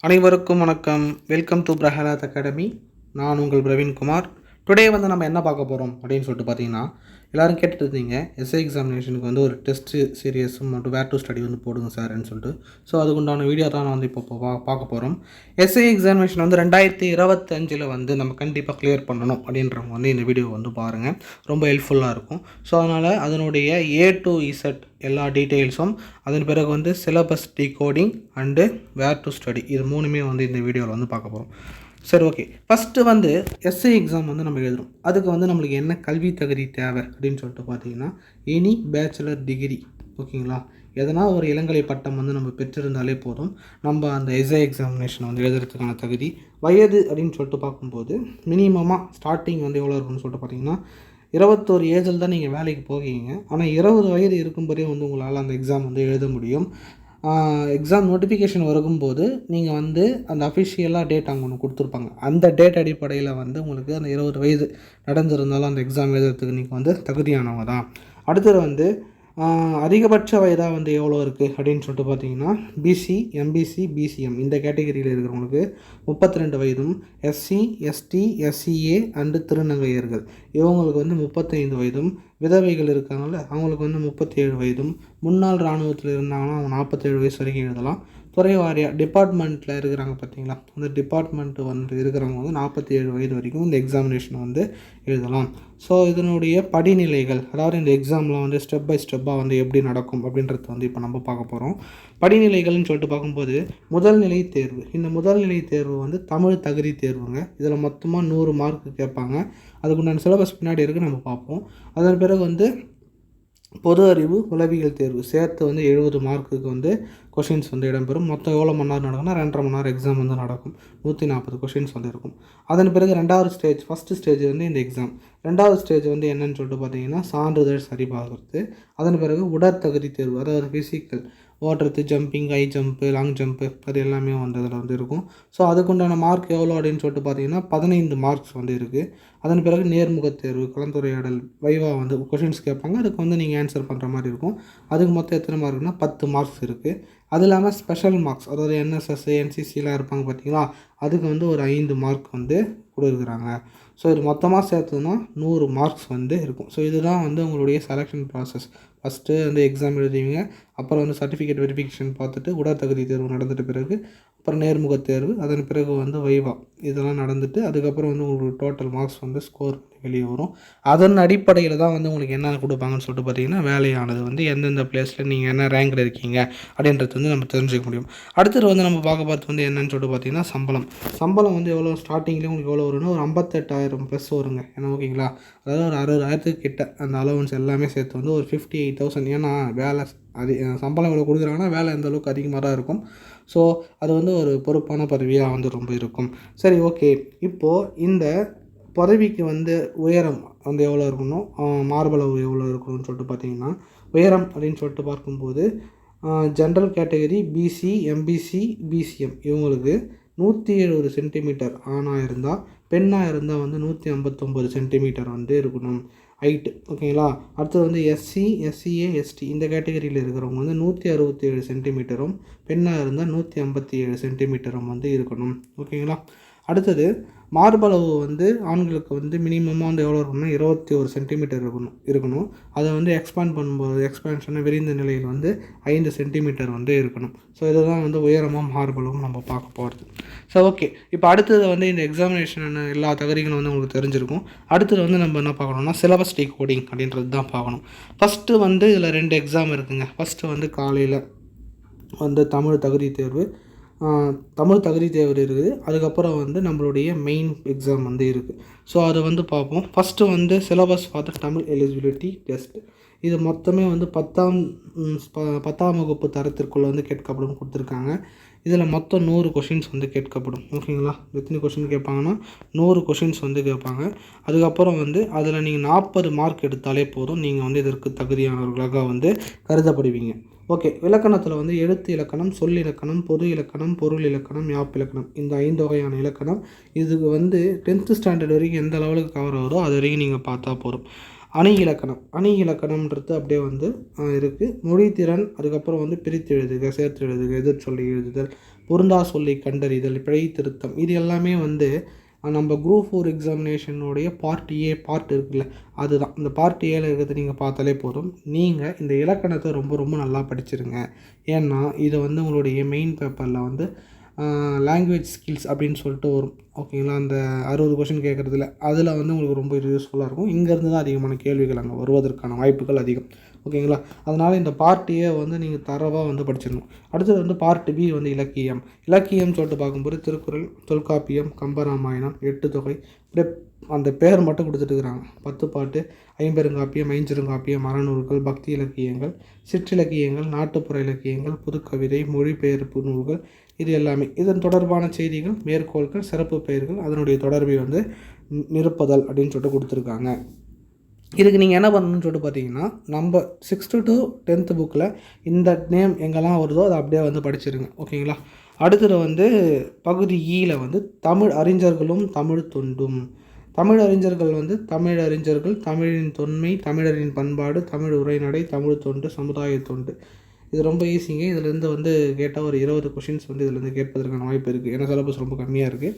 அனைவருக்கும் வணக்கம். Welcome to Prahlad academy. நான் உங்கள் பிரவீன்குமார். டுடே வந்து நம்ம என்ன பார்க்க போகிறோம் அப்படின்னு சொல்லிட்டு பார்த்தீங்கன்னா, எல்லோரும் கேட்டுட்டு இருந்தீங்க எஸ்ஐ எக்ஸாமினேஷனுக்கு வந்து ஒரு டெஸ்ட் சீரியஸும் மட்டும் வேர் டு ஸ்டடி வந்து போடுங்க சார்ன்னு சொல்லிட்டு. ஸோ அதுக்குண்டான வீடியோ தான் நான் வந்து இப்போ பார்க்க போகிறோம். எஸ்ஐ எக்ஸாமினேஷன் வந்து 2025 வந்து நம்ம கண்டிப்பாக கிளியர் பண்ணணும் அப்படின்றவங்க வந்து இந்த வீடியோ வந்து பாருங்கள், ரொம்ப ஹெல்ப்ஃபுல்லாக இருக்கும். ஸோ அதனால் அதனுடைய A to Z எல்லா டீட்டெயில்ஸும், அதன் பிறகு வந்து syllabus decoding and where to study, இது மூணுமே வந்து இந்த வீடியோவில் வந்து பார்க்க போகிறோம். சரி, ஓகே. ஃபஸ்ட்டு வந்து எஸ்ஐ எக்ஸாம் வந்து நம்ம எழுதுகிறோம். அதுக்கு வந்து நம்மளுக்கு என்ன கல்வி தகுதி தேவை அப்படின்னு சொல்லிட்டு பார்த்தீங்கன்னா, எனி பேச்சுலர் டிகிரி, ஓகேங்களா, எதனா ஒரு இளங்கலை பட்டம் வந்து நம்ம பெற்றிருந்தாலே போதும், நம்ம அந்த எஸ்ஐ எக்ஸாமினேஷன் வந்து எழுதுறதுக்கான தகுதி. வயது அப்படின்னு சொல்லிட்டு பார்க்கும்போது மினிமமாக ஸ்டார்டிங் வந்து எவ்வளோ இருக்குன்னு சொல்லிட்டு பார்த்தீங்கன்னா, 21 ஏஜில் தான் நீங்கள் வேலைக்கு போவீங்க. ஆனால் 20 வயது இருக்கும்போதே வந்து உங்களால் அந்த எக்ஸாம் வந்து எழுத முடியும். எக்ஸாம் நோட்டிஃபிகேஷன் வரும்போது நீங்கள் வந்து அந்த அஃபிஷியலாக டேட் அங்கே ஒன்று கொடுத்துருப்பாங்க. அந்த டேட் அடிப்படையில் வந்து உங்களுக்கு அந்த 20 வயது நடந்திருந்தாலும் அந்த எக்ஸாம் எழுதுறதுக்கு நீங்கள் வந்து தகுதியானவங்க தான். அடுத்தது வந்து அதிகபட்ச வயதாக வந்து எவ்வளோ இருக்குது அப்படின்னு சொல்லிட்டு பார்த்தீங்கன்னா, பிசி, எம்பிசி, பிசிஎம் இந்த கேட்டகரியில் இருக்கிறவங்களுக்கு 32 வயதும், எஸ்சி, எஸ்டி, எஸ்சிஏ அண்டு திருநங்கையர்கள் இவங்களுக்கு வந்து 35 வயதும், விதவைகள் இருக்காங்கள்ல அவங்களுக்கு வந்து 37 வயதும், முன்னாள் இராணுவத்தில் இருந்தாங்கன்னா அவங்க 47 வயசு வரைக்கும் எழுதலாம். துறை வாரியாக டிபார்ட்மெண்ட்டில் இருக்கிறாங்க பார்த்தீங்களா, அந்த டிபார்ட்மெண்ட்டு வந்து இருக்கிறவங்க வந்து 47 வயது வரைக்கும் இந்த எக்ஸாமினேஷன் வந்து எழுதலாம். ஸோ இதனுடைய படிநிலைகள், அதாவது இந்த எக்ஸாமில் வந்து ஸ்டெப் பை ஸ்டெப்பாக வந்து எப்படி நடக்கும் அப்படின்றது வந்து இப்போ நம்ம பார்க்க போகிறோம். படிநிலைகள்னு சொல்லிட்டு பார்க்கும்போது முதல்நிலை தேர்வு. இந்த முதல்நிலை தேர்வு வந்து தமிழ் தகுதி தேர்வுங்க. இதில் மொத்தமாக 100 மார்க்கு கேட்பாங்க. அதுக்குண்டான சிலபஸ் பின்னாடி இருக்குது, நம்ம பார்ப்போம். அதன் பிறகு வந்து பொது அறிவு உளவியல் தேர்வு சேர்த்து வந்து 70 மார்க்குக்கு வந்து கொஷின்ஸ் வந்து இடம்பெறும். மொத்தம் எவ்வளோ மணி நேரம் நடக்கும்னா 2.5 மணி நேரம் எக்ஸாம் வந்து நடக்கும். 140 கொஷின்ஸ் வந்து இருக்கும். அதன் பிறகு ரெண்டாவது ஸ்டேஜ், ஃபஸ்ட்டு ஸ்டேஜ் வந்து இந்த எக்ஸாம். ரெண்டாவது ஸ்டேஜ் வந்து என்னன்னு சொல்லிட்டு பார்த்தீங்கன்னா, சான்றிதழ் சரிபார்க்குறது. அதன் பிறகு உடற்தகுதி தேர்வு, அதாவது ஃபிசிக்கல், ஓடுறது, jumping, high jump, long jump, அது எல்லாமே வந்து அதில் வந்து இருக்கும். ஸோ அதுக்குண்டான மார்க் எவ்வளோ அப்படின்னு சொல்லிட்டு பார்த்தீங்கன்னா 15 மார்க்ஸ் வந்து இருக்குது. அதன் பிறகு நேர்முக தேர்வு, கலந்துரையாடல், வைவா வந்து கொஷின்ஸ் கேட்பாங்க. அதுக்கு வந்து நீங்கள் ஆன்சர் பண்ணுற மாதிரி இருக்கும். அதுக்கு மொத்தம் எத்தனை மார்க்னா 10 மார்க்ஸ் இருக்குது. அது இல்லாமல் ஸ்பெஷல் மார்க்ஸ், அதாவது என்எஸ்எஸ், என்சிசிலாம் இருப்பாங்க பார்த்தீங்களா, அதுக்கு வந்து ஒரு 5 மார்க் வந்து கொடுக்குறாங்க. ஸோ இது மொத்தமாக சேர்த்துனா 100 மார்க்ஸ் வந்து இருக்கும். ஸோ இதுதான் வந்து உங்களுடைய செலெக்ஷன் ப்ராசஸ். ஃபஸ்ட்டு வந்து எக்ஸாம் எழுதுவீங்க, அப்புறம் வந்து சர்டிஃபிகேட் வெரிஃபிகேஷன் பார்த்துட்டு உடற்தகுதி தேர்வு நடந்துட்ட பிறகு அப்புறம் நேர்முக தேர்வு, அதன் பிறகு வந்து வைவா, இதெல்லாம் நடந்துட்டு அதுக்கப்புறம் வந்து உங்களுக்கு டோட்டல் மார்க்ஸ் வந்து ஸ்கோர் வெளியே வரும். அதன் அடிப்படையில் தான் வந்து உங்களுக்கு என்ன கொடுப்பாங்கன்னு சொல்லிட்டு பார்த்தீங்கன்னா, வேலையானது வந்து எந்தெந்த பிளேஸில் நீங்கள் என்ன ரேங்கில் இருக்கீங்க அப்படின்றது வந்து நம்ம தெரிஞ்சுக்க முடியும். அடுத்தது வந்து நம்ம பார்த்து வந்து என்னென்னு சொல்லிட்டு பார்த்தீங்கன்னா, சம்பளம் வந்து எவ்வளோ ஸ்டார்டிங்லேயே உங்களுக்கு எவ்வளோ வரும்னா ஒரு 58,000 ப்ளஸ் வருங்க. ஏன்னா ஓகேங்களா, அதாவது ஒரு 60,000 கிட்ட அந்த அலவன்ஸ் எல்லாமே சேர்த்து வந்து ஒரு 58,000. ஏன்னா வேலை சம்பளம் இவ்வளோ கொடுக்குறாங்கன்னா வேலை எந்த அளவுக்கு அதிகமாக தான் இருக்கும். ஸோ அது வந்து ஒரு பொறுப்பான பதவியாக வந்து ரொம்ப இருக்கும். சரி, ஓகே. இப்போது இந்த பதவிக்கு வந்து உயரம் வந்து எவ்வளோ இருக்கணும், மார்பளவு எவ்வளோ இருக்கணும்னு சொல்லிட்டு பார்த்தீங்கன்னா, உயரம் அப்படின்னு சொல்லிட்டு பார்க்கும்போது general category, BC, MBC, BCM இவங்களுக்கு 170 சென்டிமீட்டர் ஆணாக இருந்தால், பெண்ணாக இருந்தால் வந்து 159 சென்டிமீட்டர் வந்து இருக்கணும் ஹைட்டு, ஓகேங்களா. அடுத்தது வந்து எஸ்சி, எஸ்சிஏ, எஸ்டி இந்த கேட்டகரியில் இருக்கிறவங்க வந்து 167 சென்டிமீட்டரும், பெண்ணாக இருந்தால் 157 சென்டிமீட்டரும் வந்து இருக்கணும், ஓகேங்களா. அடுத்தது மார்பளவு வந்து ஆண்களுக்கு வந்து மினிமமாக வந்து எவ்வளோ இருக்கணும்னா 21 சென்டிமீட்டர் இருக்கணும். அதை வந்து எக்ஸ்பேண்ட் பண்ணும்போது எக்ஸ்பேன்ஷனை விரிந்த நிலையில் வந்து 5 சென்டிமீட்டர் வந்து இருக்கணும். ஸோ இதுதான் வந்து உயரமும் மார்பளவும் நம்ம பார்க்க போகிறது. ஸோ ஓகே, இப்போ அடுத்தது வந்து இந்த எக்ஸாமினேஷன் எல்லா தகுதிகளும் வந்து உங்களுக்கு தெரிஞ்சிருக்கும். அடுத்தது வந்து நம்ம என்ன பார்க்கணும்னா சிலபஸ் டிகோடிங் அப்படின்றது தான் பார்க்கணும். ஃபஸ்ட்டு வந்து இதில் 2 எக்ஸாம் இருக்குதுங்க. ஃபஸ்ட்டு வந்து காலையில் வந்து தமிழ் தகுதி தேர்வு இருக்குது. அதுக்கப்புறம் வந்து நம்மளுடைய மெயின் எக்ஸாம் வந்து இருக்குது. ஸோ அதை வந்து பார்ப்போம். ஃபஸ்ட்டு வந்து சிலபஸ் பார்த்து தமிழ் எலிஜிபிலிட்டி டெஸ்ட். இது மொத்தமே வந்து 10ஆம் வகுப்பு தரத்திற்குள்ளே வந்து கேட்கப்படும் கொடுத்துருக்காங்க. இதில் மொத்தம் 100 கொஷின்ஸ் வந்து கேட்கப்படும், ஓகேங்களா. எத்தனை கொஷின் கேட்பாங்கன்னா 100 கொஷின்ஸ் வந்து கேட்பாங்க. அதுக்கப்புறம் வந்து அதில் நீங்கள் 40 மார்க் எடுத்தாலே போதும், நீங்கள் வந்து இதற்கு தகுதியானவர்களாக வந்து கருதப்படுவீங்க. ஓகே, இலக்கணத்தில் வந்து எழுத்து இலக்கணம், சொல் இலக்கணம், பொது இலக்கணம், பொருள் இலக்கணம், யாப்பிலக்கணம், இந்த 5 வகையான இலக்கணம். இதுக்கு வந்து 10th ஸ்டாண்டர்ட் வரைக்கும் எந்த லெவலுக்கு கவர் ஆகுதோ அது வரைக்கும் நீங்கள் பார்த்தா போதும். அணி இலக்கணம்ன்றது அப்படியே வந்து இருக்குது. மொழித்திறன், அதுக்கப்புறம் வந்து பிரித்து எழுதுக, சேர்த்து எழுதுக, எதிர் சொல்லி எழுதுதல், பொருந்தா சொல்லை கண்டறிதல், பிழை திருத்தம், இது எல்லாமே வந்து நம்ம குரூப் 4 எக்ஸாமினேஷனுடைய பார்ட் ஏ பார்ட் இருக்குல்ல, அதுதான். இந்த பார்ட் ஏல இருக்கிறது நீங்கள் பார்த்தாலே போதும். நீங்கள் இந்த இலக்கணத்தை ரொம்ப ரொம்ப நல்லா படிச்சிருங்க. ஏன்னா இது வந்து உங்களுடைய மெயின் பேப்பரில் வந்து லாங்குவேஜ் ஸ்கில்ஸ் அப்படின்னு சொல்லிட்டு வரும். ஓகேங்களா, அந்த 60 கொஷின் கேட்குறதுல அதில் வந்து உங்களுக்கு ரொம்ப யூஸ்ஃபுல்லாக இருக்கும். இங்கேருந்து தான் அதிகமான கேள்விகள் அங்கே வருவதற்கான வாய்ப்புகள் அதிகம். ஓகேங்களா, அதனால் இந்த பார்ட் ஏ வந்து நீங்கள் தரவாக வந்து படிச்சிடணும். அடுத்தது வந்து பார்ட் பி வந்து இலக்கியம். இலக்கியம் சொல்லிட்டு பார்க்கும்போது திருக்குறள், தொல்காப்பியம், கம்பராமாயணம், எட்டுத்தொகை, இப்படியே அந்த பேர் மட்டும் கொடுத்துட்டு இருக்கிறாங்க. 10 பாட்டு, ஐம்பெருங்காப்பியம், ஐஞ்சிறுங்காப்பியம், அறநூல்கள், பக்தி இலக்கியங்கள், சிற்றிலக்கியங்கள், நாட்டுப்புற இலக்கியங்கள், புதுக்கவிதை, மொழிபெயர்ப்பு நூல்கள், இது எல்லாமே. இதன் தொடர்பான செய்திகள், மேற்கோள்கள், சிறப்பு பெயர்கள், அதனுடைய தொடர்பை வந்து நிரப்புதல் அப்படின்னு சொல்லிட்டு கொடுத்துருக்காங்க. இதுக்கு நீங்கள் என்ன பண்ணணும்னு சொல்லிட்டு பார்த்தீங்கன்னா, நம்ம 6th to 10th புக்கில் இந்த நேம் எங்கெல்லாம் வருதோ அதை அப்படியே வந்து படிச்சிருங்க. ஓகேங்களா. அடுத்தது வந்து பகுதி ஈயில் வந்து தமிழ் அறிஞர்களும் தமிழ் தொண்டும். தமிழ் அறிஞர்கள் வந்து தமிழ் அறிஞர்கள், தமிழின் தொன்மை, தமிழரின் பண்பாடு, தமிழ் உரைநடை, தமிழ் தொண்டு, சமுதாய தொண்டு. இது ரொம்ப ஈஸிங்க. இதுலேருந்து வந்து கேட்டால் ஒரு 20 கொஷின்ஸ் வந்து இதுலேருந்து கேட்பதற்கான வாய்ப்பு இருக்குது. ஏன்னா சிலபஸ் ரொம்ப கம்மியாக இருக்குது.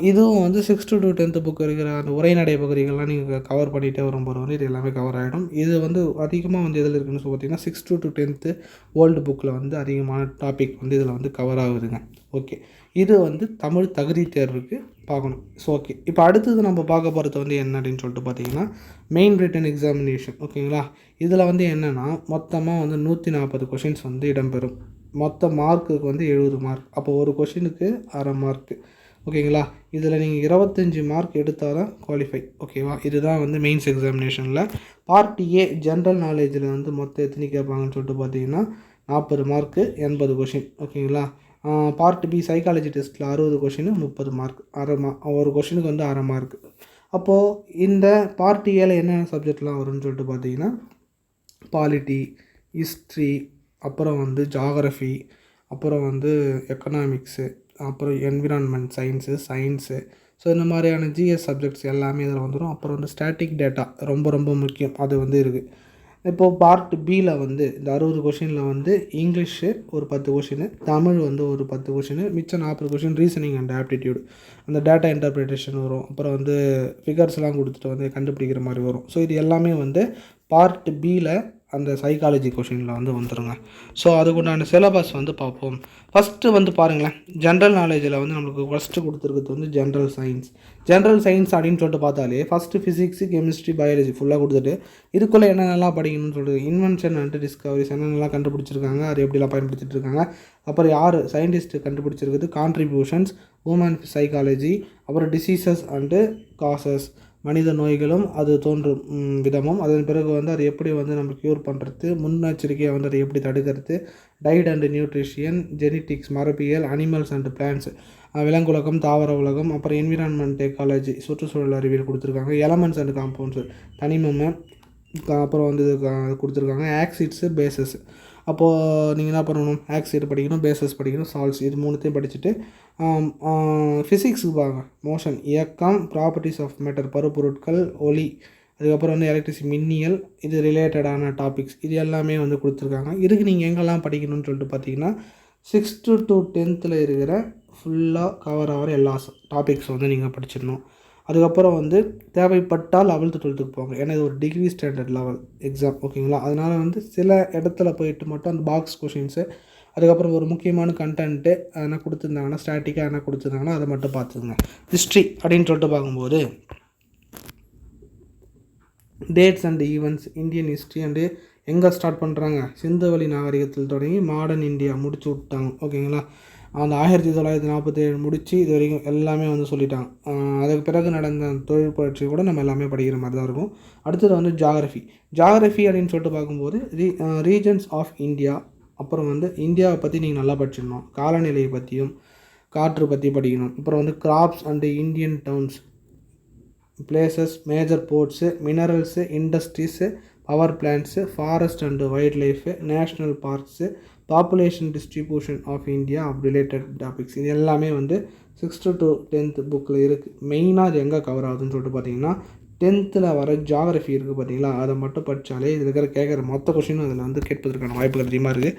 இதுவும் வந்து 6th to 10th புக் இருக்கிற அந்த உரைநடை பகுதிகள்லாம் நீங்கள் கவர் பண்ணிகிட்டே வரும்போது வந்து இது எல்லாமே கவர் ஆகிடும். இது வந்து அதிகமாக வந்து எதில் இருக்குன்னு சொல்லி பார்த்தீங்கன்னா 6th to 10th ஓல்டு புக்கில் வந்து அதிகமான டாபிக் வந்து இதில் வந்து கவர் ஆகுதுங்க. ஓகே, இது வந்து தமிழ் தகுதி தேர்வுக்கு பார்க்கணும். ஸோ ஓகே, இப்போ அடுத்தது நம்ம பார்க்க போகிறது வந்து என்ன அப்படின்னு சொல்லிட்டு பார்த்தீங்கன்னா மெயின் ரிட்டன் எக்ஸாமினேஷன். ஓகேங்களா, இதில் வந்து என்னென்னா மொத்தமாக வந்து 140 கொஷின்ஸ் வந்து இடம்பெறும். மொத்த மார்க்குக்கு வந்து 70 மார்க். அப்போ ஒரு கொஷினுக்கு அரை மார்க்கு. ஓகேங்களா, இதில் நீங்கள் 25 மார்க் எடுத்தால் தான் குவாலிஃபை. ஓகேவா, இதுதான் வந்து மெயின்ஸ் எக்ஸாமினேஷனில். பார்ட் ஏ ஜென்ரல் நாலேஜில் வந்து மொத்தம் எத்தனை கேட்பாங்கன்னு சொல்லிட்டு பார்த்தீங்கன்னா 40 மார்க்கு, 80 கொஷின். ஓகேங்களா. பார்ட் பி சைக்காலஜி டெஸ்ட்டில் 60 கொஷின், 30 மார்க். ஒரு கொஷினுக்கு வந்து அரை மார்க். அப்போது இந்த பார்ட் ஏல என்னென்ன சப்ஜெக்ட்லாம் வரும்னு சொல்லிட்டு பார்த்தீங்கன்னா பாலிட்டி, ஹிஸ்ட்ரி, அப்புறம் வந்து ஜாகிரஃபி, அப்புறம் வந்து எக்கனாமிக்ஸு, அப்புறம் என்விரான்மெண்ட் சயின்ஸு. ஸோ இந்த மாதிரியான ஜிஎஸ் சப்ஜெக்ட்ஸ் எல்லாமே இதில் வந்துடும். அப்புறம் வந்து ஸ்டாட்டிக் டேட்டா ரொம்ப ரொம்ப முக்கியம், அது வந்து இருக்குது. இப்போது பார்ட் பியில் வந்து இந்த 60 கொஷினில் வந்து இங்கிலீஷு ஒரு 10 கொஷினு, தமிழ் வந்து ஒரு 10 கொஷினு, மிச்சம் 40 கொஷின் ரீசனிங் அண்ட் ஆப்டிடியூட், அந்த டேட்டா இன்டர்பிரிட்டேஷன் வரும். அப்புறம் வந்து ஃபிகர்ஸ்லாம் கொடுத்துட்டு வந்து கண்டுபிடிக்கிற மாதிரி வரும். ஸோ இது எல்லாமே வந்து பார்ட் பியில் அந்த சைக்காலஜி கொஷினில் வந்து வந்துடுங்க. ஸோ அதுக்குண்டான சிலபஸ் வந்து பார்ப்போம். ஃபஸ்ட்டு வந்து பாருங்களேன், ஜென்ரல் நாலேஜில் வந்து நம்மளுக்கு ஃபஸ்ட்டு கொடுத்துருக்கிறது வந்து ஜென்ரல் சயின்ஸ். ஜென்ரல் சயின்ஸ் அப்படின்னு சொல்லிட்டு பார்த்தாலே ஃபஸ்ட்டு ஃபிசிக்ஸு, கெமிஸ்ட்ரி, பயாலஜி ஃபுல்லாக கொடுத்துட்டு இதுக்குள்ளே என்னென்னலாம் படிக்கணும்னு சொல்லிட்டு இன்வென்ஷன் அண்ட் டிஸ்கவரிஸ் என்னென்னலாம் கண்டுபிடிச்சிருக்காங்க, அது எப்படிலாம் பயன்படுத்திட்டு இருக்காங்க, அப்புறம் யார் சயின்டிஸ்ட் கண்டுபிடிச்சிருக்குது, கான்ட்ரிபியூஷன்ஸ், ஹியூமன் சைக்காலஜி, அப்புறம் டிசீசஸ் அண்டு காசஸ், மனித நோய்களும் அது தோன்றும் விதமும், அதன் பிறகு வந்து அதை எப்படி வந்து நம்ம க்யூர் பண்ணுறது, முன்னெச்சரிக்கையை வந்து அதை எப்படி தடுக்கிறது, டயட் அண்ட் நியூட்ரிஷியன், ஜெனட்டிக்ஸ் மரபியல், அனிமல்ஸ் அண்ட் பிளான்ட்ஸ் விலங்குலகம், தாவர உலகம், அப்புறம் என்விரான்மெண்ட் எக்காலஜி சுற்றுச்சூழல் அறிவியல் கொடுத்துருக்காங்க, எலமெண்ட்ஸ் அண்ட் காம்பவுண்ட்ஸு தனிமம், அப்புறம் வந்து இது கொடுத்துருக்காங்க, ஆக்சிட்ஸு பேசஸ். அப்போது நீங்கள் என்ன பண்ணணும், ஆக்சைடு படிக்கணும், பேசஸ் படிக்கணும், சால்ட்ஸ், இது மூணுத்தையும் படிச்சுட்டு ஃபிசிக்ஸுக்கு பாருங்க, மோஷன் இயக்கம், ப்ராப்பர்ட்டிஸ் ஆஃப் மேட்டர் பருப்பொருட்கள், ஒளி, அதுக்கப்புறம் வந்து எலக்ட்ரிசிட்டி மின்னியல், இது ரிலேட்டடான டாபிக்ஸ் இது எல்லாமே வந்து கொடுத்துருக்காங்க. இதுக்கு நீங்கள் எங்கெல்லாம் படிக்கணும்னு சொல்லிட்டு பார்த்தீங்கன்னா 6th to 10th இருக்கிற ஃபுல்லாக கவர் ஆகிற எல்லா டாபிக்ஸ் வந்து நீங்கள் படிச்சிடணும். அதுக்கப்புறம் வந்து தேவைப்பட்டால் 11th 12th போங்க, ஏன்னா இது ஒரு டிகிரி ஸ்டாண்டர்ட் லெவல் எக்ஸாம். ஓகேங்களா, அதனால் வந்து சில இடத்துல போயிட்டு மட்டும் அந்த பாக்ஸ் கொஷின்ஸு, அதுக்கப்புறம் ஒரு முக்கியமான கண்டென்ட்டு என்ன கொடுத்துருந்தாங்கன்னா ஸ்டாட்டிக்காக என்ன கொடுத்துருந்தாங்கன்னா அதை மட்டும் பார்த்துக்குங்க. ஹிஸ்ட்ரி அப்படின்னு சொல்லிட்டு பார்க்கும்போது dates and events, Indian history and எங்கே ஸ்டார்ட் பண்ணுறாங்க, சிந்துவெளி நாகரிகத்தில் தொடங்கி மாடர்ன் இந்தியா முடிச்சு விட்டாங்க. ஓகேங்களா, அந்த 1947 முடித்து இது வரைக்கும் எல்லாமே வந்து சொல்லிட்டாங்க. அதுக்கு பிறகு நடந்த தொழில் புரட்சி கூட நம்ம எல்லாமே படிக்கிற மாதிரி தான் இருக்கும். அடுத்தது வந்து ஜாகிரஃபி அப்படின்னு சொல்லிட்டு பார்க்கும்போது ரீஜன்ஸ் ஆஃப் இந்தியா, அப்புறம் வந்து இந்தியாவை பற்றி நீங்கள் நல்லா படிச்சிடணும், காலநிலையை பற்றியும் காற்று பற்றி படிக்கணும், அப்புறம் வந்து crops and Indian towns, places, major ports, minerals, industries, power plants, forest and wildlife, national parks, population distribution of India of related topics, இது எல்லாமே வந்து 6th to 10th புக்கில் இருக்குது. மெயினாக அது எங்கே கவர் ஆகுதுன்னு சொல்லிட்டு பார்த்தீங்கன்னா 10th வர ஜாகிரஃபி இருக்குது பார்த்தீங்களா, அதை மட்டும் படித்தாலே இதில் கேட்குற மொத்த கொஷினும் அதில் வந்து கேட்பதற்கான வாய்ப்புகள் அதிகமாக இருக்குது.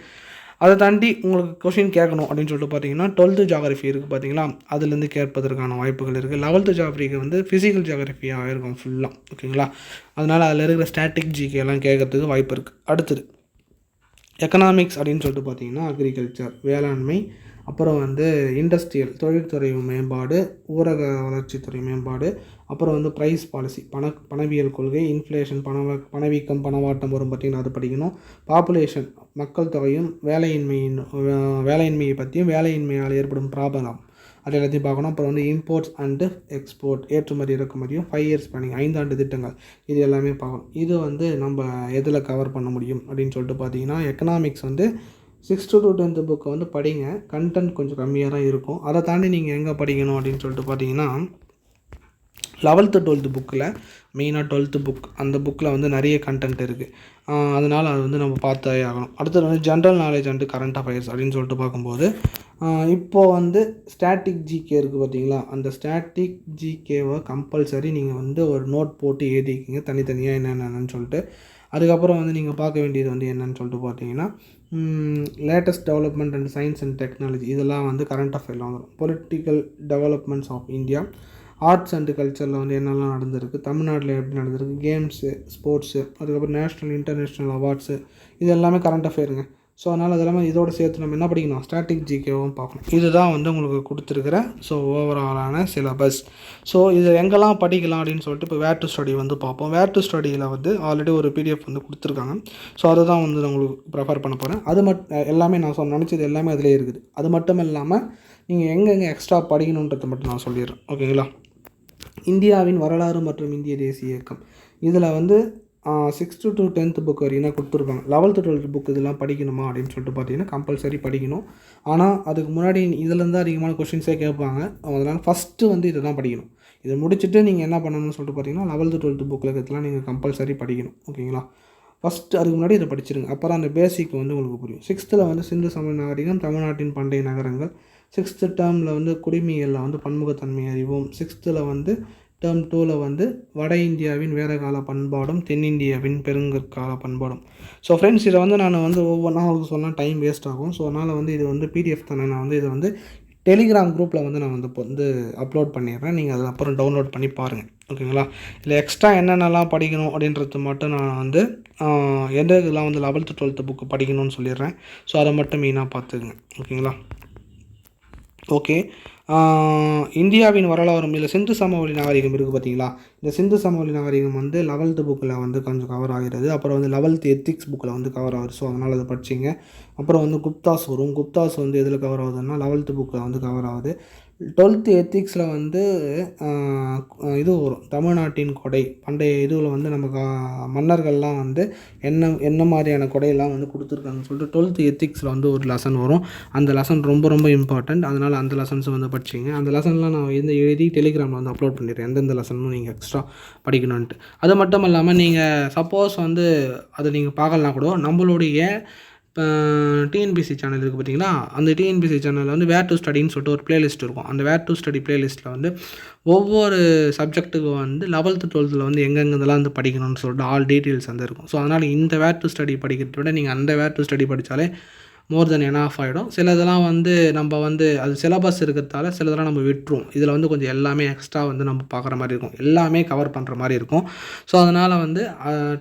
அதை தாண்டி உங்களுக்கு கொஷின் கேட்கணும் அப்படின்னு சொல்லிட்டு பார்த்தீங்கன்னா 12th ஜியாகிரஃபி இருக்குது பார்த்தீங்களா, அதுலேருந்து கேட்பதற்கான வாய்ப்புகள் இருக்குது. 11th ஜியாகிரஃபிக்கு வந்து ஃபிசிக்கல் ஜியாகிரஃபியாக இருக்கும் ஃபுல்லாக, ஓகேங்களா. அதனால் அதில் இருக்கிற ஸ்டாட்டிக் ஜிகே எல்லாம் கேட்கறதுக்கு வாய்ப்பு இருக்குது. அடுத்தது எக்கனாமிக்ஸ் அப்படின்னு சொல்லிட்டு பார்த்தீங்கன்னா அக்ரிகல்ச்சர், வேளாண்மை, அப்புறம் வந்து இண்டஸ்ட்ரியல், தொழில்துறை மேம்பாடு, ஊரக வளர்ச்சித்துறை மேம்பாடு, அப்புறம் வந்து ப்ரைஸ் பாலிசி, பணவியல் கொள்கை, இன்ஃப்ளேஷன், பணவீக்கம், பணவாட்டம் வரும் பார்த்திங்கன்னா அது படிக்கணும். பாப்புலேஷன், மக்கள் தொகையும் வேலையின்மையை பற்றியும் வேலையின்மையால் ஏற்படும் ப்ராப்ளம் அது எல்லாத்தையும் பார்க்கணும். அப்புறம் வந்து இம்போர்ட்ஸ் அண்டு எக்ஸ்போர்ட், ஏற்றுமதி இறக்குமதியும், 5 இயர்ஸ் பிளானிங், 5 ஆண்டு திட்டங்கள், இது எல்லாமே பார்க்கணும். இது வந்து நம்ம எதில் கவர் பண்ண முடியும் அப்படின்னு சொல்லிட்டு பார்த்தீங்கன்னா எக்கனாமிக்ஸ் வந்து 6th to 10th புக்கை வந்து படிங்க. கண்டென்ட் கொஞ்சம் கம்மியாக தான் இருக்கும். அதை தாண்டி நீங்கள் எங்கே படிக்கணும் அப்படின்னு சொல்லிட்டு பார்த்தீங்கன்னா 11th 12th புக்கில், மெயினாக 12th புக், அந்த புக்கில் வந்து நிறைய கண்டென்ட் இருக்குது. அதனால் அது வந்து நம்ம பார்த்தே ஆகணும். அடுத்தது வந்து general knowledge and current affairs அப்படின்னு சொல்லிட்டு பார்க்கும்போது இப்போது வந்து ஸ்டாட்டிக் ஜிகே இருக்குது பார்த்தீங்களா, அந்த ஸ்டாட்டிக் ஜிகேவை கம்பல்சரி நீங்கள் வந்து ஒரு நோட் போட்டு எழுதிக்கிங்க தனித்தனியாக என்னென்னு சொல்லிட்டு. அதுக்கப்புறம் வந்து நீங்கள் பார்க்க வேண்டியது வந்து என்னென்னு சொல்லிட்டு பார்த்தீங்கன்னா latest development and science and technology, இதெல்லாம் வந்து கரண்ட் அஃபேரில் வந்துடும். Political developments of India, arts and கல்ச்சரில் வந்து என்னெல்லாம் நடந்திருக்கு, தமிழ்நாட்டில் எப்படி நடந்திருக்கு, கேம்ஸு, ஸ்போர்ட்ஸு, அதுக்கப்புறம் நேஷ்னல் இன்டர்நேஷ்னல் அவார்ட்ஸு, இது எல்லாமே கரண்ட் அஃபேருங்க. ஸோ அதனால் அதெல்லாமே இதோடு சேர்த்து நம்ம என்ன படிக்கணும், ஸ்டாட்டிக் ஜிகேவும் பார்க்கணும். இதுதான் வந்து உங்களுக்கு கொடுத்துருக்குற ஓவராலான சிலபஸ். ஸோ இது எங்கெல்லாம் படிக்கலாம் அப்படின்னு சொல்லிட்டு இப்போ வேர் டு ஸ்டடி வந்து பார்ப்போம். வேர் டு ஸ்டடியில் வந்து ஆல்ரெடி ஒரு பிடிஎஃப் வந்து கொடுத்துருக்காங்க. ஸோ அதை தான் வந்து நான் உங்களுக்கு ப்ரிஃபர் பண்ண போகிறேன். அது எல்லாமே நான் நினச்சது எல்லாமே அதிலே இருக்குது. அது மட்டும் இல்லாமல் நீங்கள் எங்கெங்கே எக்ஸ்ட்ரா படிக்கணுன்றதை மட்டும் நான் சொல்லிடுறேன், ஓகேங்களா. இந்தியாவின் வரலாறு மற்றும் இந்திய தேசிய இயக்கம், இதில் வந்து 6th to 10th புக் வரைக்கும் கொடுத்துருப்பாங்க. 11th 12th புக் இதெல்லாம் படிக்கணுமா அப்படின்னு சொல்லிட்டு பார்த்தீங்கன்னா கம்பல்சரி படிக்கணும். ஆனால் அதுக்கு முன்னாடி இதிலேருந்து அதிகமான கொஷின்ஸே கேட்பாங்க. அதனால் ஃபஸ்ட்டு வந்து இதை தான் படிக்கணும். இதை முடிச்சுட்டு நீங்கள் என்ன பண்ணணும்னு சொல்லிட்டு பார்த்தீங்கன்னா 11th 12th புக்கில் இருக்கிறதுலாம் நீங்கள் கம்பல்சரி படிக்கணும், ஓகேங்களா. ஃபஸ்ட்டு அதுக்கு முன்னாடி இதை படிச்சிருங்க, அப்போ தான் அந்த பேசிக் வந்து உங்களுக்கு புரியும். 6th வந்து சிந்து சமவெளி நாகரிகம், தமிழ்நாட்டின் பண்டைய நகரங்கள். 6th டேர்மில் வந்து குடிமையியலில் வந்து பன்முகத்தன்மை அறிவோம். 6th வந்து டேர்ம் 2ல் வந்து வட இந்தியாவின் வேதகால பண்பாடும் தென்னிந்தியாவின் பெருங்கற்கால பண்பாடும். ஸோ ஃப்ரெண்ட்ஸ், இதை வந்து நான் வந்து ஒவ்வொன்றா உங்களுக்கு சொன்னால் டைம் வேஸ்ட் ஆகும். ஸோ அதனால் வந்து இது வந்து பிடிஎஃப் தானே, நான் வந்து இதை வந்து டெலிகிராம் குரூப்பில் வந்து நான் வந்து இப்போ வந்து அப்லோட் பண்ணிடுறேன். நீங்கள் அதை அப்புறம் டவுன்லோட் பண்ணி பாருங்கள், ஓகேங்களா. இல்லை எக்ஸ்ட்ரா என்னென்னலாம் படிக்கணும் அப்படின்றது மட்டும் நான் வந்து எந்த இதெல்லாம் வந்து 11th 12th புக்கு படிக்கணும்னு சொல்லிடுறேன். ஸோ அதை மட்டும் மெயினாக பார்த்துக்குங்க, ஓகேங்களா. ஓகே, இந்தியாவின் வரலாறும் இல்லை சிந்து சமவெளி நாகரிகம் இருக்குது பார்த்தீங்களா, இந்த சிந்து சமவெளி நாகரிகம் வந்து 11th புக்கில் வந்து கொஞ்சம் கவர் ஆகிறது. அப்புறம் வந்து 11th எத்திக்ஸ் புக்கில் வந்து கவர் ஆகுது. ஸோ அதனால் அதை படிச்சிங்க. அப்புறம் வந்து குப்தாஸ் வரும். குப்தாஸ் வந்து எதில் கவர் ஆகுதுன்னா 11th புக்கில் வந்து கவர் ஆகுது. 12th எத்திக்ஸில் வந்து இது வரும், தமிழ்நாட்டின் கொடை. பண்டைய இதுவில் வந்து நமக்கு மன்னர்கள்லாம் வந்து என்ன மாதிரியான கொடையெல்லாம் வந்து கொடுத்துருக்காங்கன்னு சொல்லிட்டு 12th எத்திக்ஸில் வந்து ஒரு லெசன் வரும். அந்த லெசன் ரொம்ப ரொம்ப இம்பார்ட்டண்ட். அதனால் அந்த லெசன்ஸை வந்து படிச்சிங்க. அந்த லெசன்லாம் நான் எழுதி டெலிகிராமில் வந்து அப்லோட் பண்ணிடுறேன், எந்தெந்த லெசனும் நீங்கள் எக்ஸ்ட்ரா படிக்கணுன்ட்டு. அது மட்டும் இல்லாமல் நீங்கள் சப்போஸ் வந்து அதை நீங்கள் பார்க்கலாம் கூட, நம்மளுடைய டிஎன்பிசி சேனல் இருக்குது பார்த்தீங்களா, அந்த டிஎன்பிசி சேனலில் வந்து வேர் டு ஸ்டடின்னு சொல்லிட்டு ஒரு பிளேலிஸ்ட் இருக்கும். அந்த வேர் டு ஸ்டடி பிளேலிஸ்ட்டில் வந்து ஒவ்வொரு சப்ஜெக்ட்டுக்கும் வந்து 11th 12th வந்து எங்கெங்கெல்லாம் வந்து படிக்கணும்னு சொல்லிட்டு ஆல் டீட்டெயில்ஸ் வந்து இருக்கும். ஸோ அதனால் இந்த வேர் டு ஸ்டடி படிக்கிறத விட நீங்கள் அந்த வேர் டு ஸ்டடி படித்தாலே மோர் தென் எனாஃப் ஆகிடும். சிலதெல்லாம் வந்து நம்ம வந்து அது சிலபஸ் இருக்கிறதால சிலதெல்லாம் நம்ம விட்டுருவோம். இதில் வந்து கொஞ்சம் எல்லாமே எக்ஸ்ட்ரா வந்து நம்ம பார்க்குற மாதிரி இருக்கும், எல்லாமே கவர் பண்ணுற மாதிரி இருக்கும். ஸோ அதனால் வந்து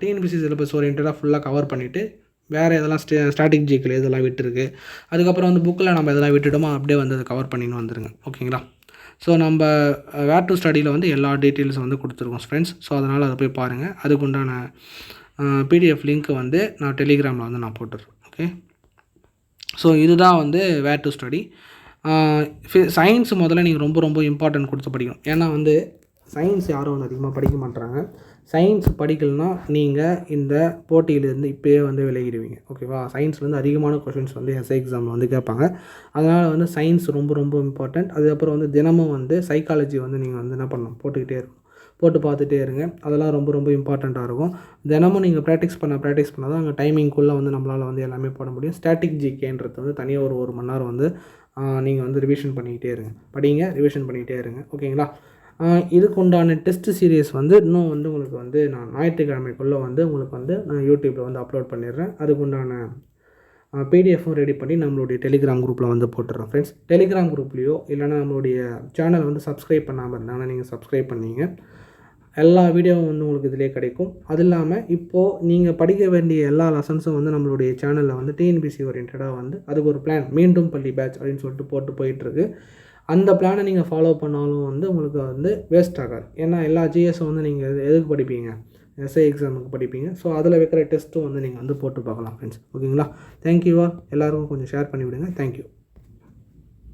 டிஎன்பிசி சிலபஸ் ஓரியன்டாக ஃபுல்லாக கவர் பண்ணிவிட்டு வேறு எதெல்லாம் ஸ்டாட்டிக் ஜிக்கில் இதெல்லாம் விட்டுருக்கு, அதுக்கப்புறம் வந்து புக்கில் நம்ம எதெல்லாம் விட்டுட்டோமோ அப்படியே வந்து அதை கவர் பண்ணின்னு வந்துடுங்க, ஓகேங்களா. ஸோ நம்ம வேர் டு ஸ்டடியில் வந்து எல்லா டீட்டெயில்ஸும் வந்து கொடுத்துருக்கோம் ஃப்ரெண்ட்ஸ். ஸோ அதனால் அதை போய் பாருங்கள். அதுக்குண்டான பிடிஎஃப் லிங்க்கு வந்து நான் டெலிகிராமில் வந்து நான் போட்டுடுறேன், ஓகே. ஸோ இதுதான் வந்து வேர் டு ஸ்டடி. சயின்ஸ் முதல்ல நீங்கள் ரொம்ப ரொம்ப இம்பார்ட்டன்ட் கொடுத்து படிக்கணும். ஏன்னா வந்து சயின்ஸ் யாரும் வந்து அதிகமாக படிக்க மாட்டாங்க. சயின்ஸ் படிக்கலைன்னா நீங்கள் இந்த போட்டியிலேருந்து இப்போயே வந்து விலகிடுவீங்க, ஓகேவா. சயின்ஸ்லேருந்து அதிகமான கொஷின்ஸ் வந்து எஸ்ஐ எக்ஸாமில் வந்து கேட்பாங்க. அதனால் வந்து சயின்ஸ் ரொம்ப ரொம்ப இம்பார்ட்டண்ட். அதுக்கப்புறம் வந்து தினமும் வந்து சைக்காலஜி வந்து நீங்கள் வந்து என்ன பண்ணணும், போட்டுக்கிட்டே இருக்கணும், போட்டு பார்த்துட்டே இருங்க. அதெல்லாம் ரொம்ப ரொம்ப இம்பார்ட்டண்ட்டாக இருக்கும். தினமும் நீங்கள் ப்ராக்டிஸ் பண்ண தான் அங்கே டைமிங்குள்ளே வந்து நம்மளால் வந்து எல்லாமே போட முடியும். ஸ்டாட்டிக் ஜிகேன்றது வந்து தனியாக ஒரு மணி நேரம் வந்து நீங்கள் வந்து ரிவிஷன் பண்ணிக்கிட்டே இருங்க, ரிவிஷன் பண்ணிக்கிட்டே இருங்க, ஓகேங்களா. இதுக்கு உண்டான டெஸ்ட் சீரியஸ் வந்து இன்னும் வந்து உங்களுக்கு வந்து நான் ஞாயிற்றுக்கிழமைக்குள்ளே வந்து உங்களுக்கு வந்து நான் யூடியூப்பில் வந்து அப்லோட் பண்ணிடுறேன். அதுக்கு உண்டான பிடிஎஃப்பும் ரெடி பண்ணி நம்மளுடைய டெலிகிராம் குரூப்பில் வந்து போட்டுடுறோம் ஃப்ரெண்ட்ஸ். டெலிகிராம் குரூப்லேயோ இல்லைனா நம்மளுடைய சேனல் வந்து சப்ஸ்கிரைப் பண்ணாமல் இருந்தாங்கன்னா நீங்கள் சப்ஸ்கிரைப் பண்ணிங்க. எல்லா வீடியோவும் வந்து உங்களுக்கு இதிலே கிடைக்கும். அது இல்லாமல் இப்போது நீங்கள் படிக்க வேண்டிய எல்லா லெசன்ஸும் வந்து நம்மளுடைய சேனலில் வந்து டிஎன்பிசி ஓரியன்டாக வந்து அதுக்கு ஒரு பிளான் மீண்டும் பள்ளி பேட்ச் அப்படின்னு சொல்லிட்டு போயிட்டுருக்கு. அந்த பிளானை நீங்கள் ஃபாலோ பண்ணாலும் வந்து உங்களுக்கு வந்து வேஸ்ட் ஆகாது. ஏன்னா எல்லா ஜிஎஸும் வந்து நீங்கள் எதுக்கு படிப்பீங்க, எஸ்ஐ எக்ஸாமுக்கு படிப்பீங்க. ஸோ அதில் வைக்கிற டெஸ்ட்டும் வந்து நீங்கள் வந்து போட்டு பார்க்கலாம் ஃப்ரெண்ட்ஸ். ஓகேங்களா? தேங்க்யூவா. எல்லாருக்கும் கொஞ்சம் ஷேர் பண்ணிவிடுங்க. தேங்க்யூ.